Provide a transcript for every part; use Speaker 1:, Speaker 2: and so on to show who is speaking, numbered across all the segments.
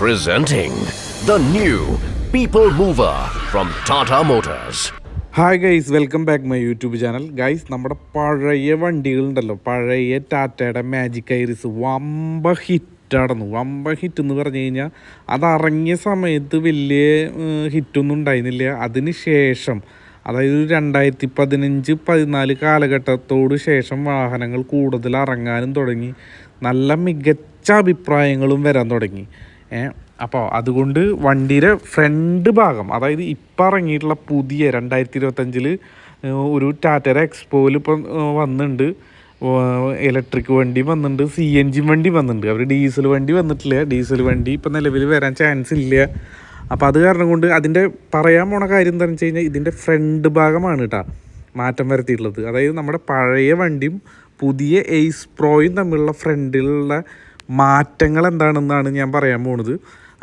Speaker 1: Presenting the new People Mover from Tata Motors.
Speaker 2: Hi guys, welcome back my YouTube channel. Guys, നമ്മുടെ പഴയ വണ്ടികളുണ്ടല്ലോ, പഴയ ടാറ്റയുടെ magic iris വമ്പ ഹിറ്റാടന്നു. വമ്പ hit എന്ന് പറഞ്ഞു കഴിഞ്ഞാൽ അത് ഇറങ്ങിയ സമയത്ത് വലിയ ഹിറ്റൊന്നും ഉണ്ടായിരുന്നില്ല. അതിന് ശേഷം, അതായത് 2015-14 കാലഘട്ടത്തോട് ശേഷം വാഹനങ്ങൾ കൂടുതൽ ഇറങ്ങാനും തുടങ്ങി, നല്ല മികച്ച അഭിപ്രായങ്ങളും വരാൻ തുടങ്ങി. അപ്പോൾ അതുകൊണ്ട് വണ്ടിയുടെ ഫ്രണ്ട് ഭാഗം, അതായത് ഇപ്പം ഇറങ്ങിയിട്ടുള്ള പുതിയ 2025 ഒരു ടാറ്റയുടെ എക്സ്പോയിൽ ഇപ്പം വന്നിട്ടുണ്ട്. ഇലക്ട്രിക് വണ്ടി വന്നിട്ടുണ്ട്, CNG വണ്ടി വന്നിട്ടുണ്ട്. അവർ ഡീസൽ വണ്ടി വന്നിട്ടില്ല. ഡീസൽ വണ്ടി ഇപ്പം നിലവിൽ വരാൻ ചാൻസ് ഇല്ല. അപ്പോൾ അത് കാരണം കൊണ്ട് അതിൻ്റെ പറയാൻ പോണ കാര്യം എന്താണെന്ന് വെച്ച് കഴിഞ്ഞാൽ ഇതിൻ്റെ ഫ്രണ്ട് ഭാഗമാണ് കേട്ടോ മാറ്റം വരുത്തിയിട്ടുള്ളത്. അതായത് നമ്മുടെ പഴയ വണ്ടിയും പുതിയ എയ്സ് പ്രോയും തമ്മിലുള്ള ഫ്രണ്ടിലുള്ള മാറ്റങ്ങൾ എന്താണെന്നാണ് ഞാൻ പറയാൻ പോകുന്നത്.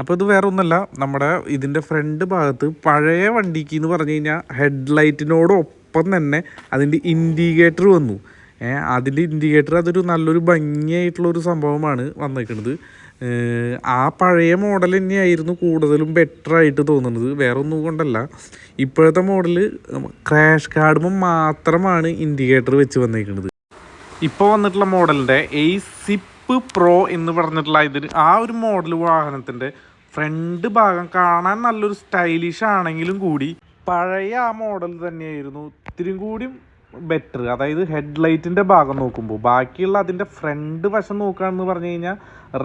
Speaker 2: അപ്പോൾ ഇത് വേറെ ഒന്നുമല്ല, നമ്മുടെ ഇതിൻ്റെ ഫ്രണ്ട് ഭാഗത്ത് പഴയ വണ്ടിക്ക് എന്ന് പറഞ്ഞു കഴിഞ്ഞാൽ ഹെഡ്ലൈറ്റിനോടൊപ്പം തന്നെ അതിൻ്റെ ഇൻഡിക്കേറ്റർ വന്നു. അതിൻ്റെ ഇൻഡിക്കേറ്റർ അതൊരു നല്ലൊരു ഭംഗിയായിട്ടുള്ളൊരു സംഭവമാണ് വന്നിരിക്കുന്നത്. ആ പഴയ മോഡൽ തന്നെയായിരുന്നു കൂടുതലും ബെറ്ററായിട്ട് തോന്നുന്നത്. വേറെ ഒന്നും കൊണ്ടല്ല, ഇപ്പോഴത്തെ മോഡൽ ക്രാഷ് കാർഡുമ്പോൾ മാത്രമാണ് ഇൻഡിക്കേറ്റർ വെച്ച് വന്നിരിക്കുന്നത്. ഇപ്പോൾ വന്നിട്ടുള്ള മോഡലിൻ്റെ സിപ്പ് പ്രോ എന്ന് പറഞ്ഞിട്ടുള്ള ഇതിന് ആ ഒരു മോഡൽ വാഹനത്തിൻ്റെ ഫ്രണ്ട് ഭാഗം കാണാൻ നല്ലൊരു സ്റ്റൈലിഷ് ആണെങ്കിലും കൂടി പഴയ ആ മോഡൽ തന്നെയായിരുന്നു ഇത്തിരി കൂടി ബെറ്റർ. അതായത് ഹെഡ്ലൈറ്റിൻ്റെ ഭാഗം നോക്കുമ്പോൾ ബാക്കിയുള്ള അതിൻ്റെ ഫ്രണ്ട് വശം നോക്കുകയാണെന്ന് പറഞ്ഞു കഴിഞ്ഞാൽ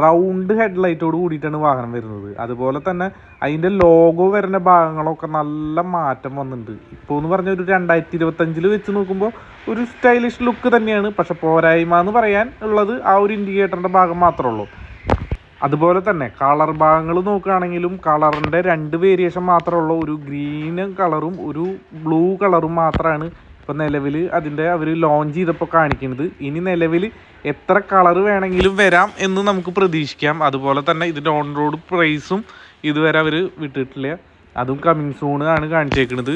Speaker 2: റൗണ്ട് ഹെഡ്ലൈറ്റോട് കൂടിയിട്ടാണ് വാഹനം വരുന്നത്. അതുപോലെ തന്നെ അതിൻ്റെ ലോഗോ വരുന്ന ഭാഗങ്ങളൊക്കെ നല്ല മാറ്റം വന്നിട്ടുണ്ട്. ഇപ്പോൾ എന്ന് പറഞ്ഞാൽ ഒരു 2025 വെച്ച് നോക്കുമ്പോൾ ഒരു സ്റ്റൈലിഷ് ലുക്ക് തന്നെയാണ്. പക്ഷെ പോരായ്മ എന്ന് പറയാൻ ഉള്ളത് ആ ഒരു ഇൻഡിക്കേറ്ററിൻ്റെ ഭാഗം മാത്രമേ ഉള്ളൂ. അതുപോലെ തന്നെ കളർ ഭാഗങ്ങൾ നോക്കുകയാണെങ്കിലും കളറിൻ്റെ 2 വേരിയേഷൻ മാത്രമേ ഉള്ളൂ. ഒരു ഗ്രീൻ കളറും ഒരു ബ്ലൂ കളറും മാത്രമാണ് ഇപ്പോൾ നിലവിൽ അതിൻ്റെ അവർ ലോഞ്ച് ചെയ്തപ്പോൾ കാണിക്കുന്നത്. ഇനി നിലവിൽ എത്ര കളർ വേണമെങ്കിലും വരാം എന്ന് നമുക്ക് പ്രതീക്ഷിക്കാം. അതുപോലെ തന്നെ ഇതിൻ്റെ ഓൺ റോഡ് പ്രൈസും ഇതുവരെ അവർ വിട്ടിട്ടില്ല. അതും കമ്മിങ് സൂൺ ആണ് കാണിച്ചേക്കുന്നത്.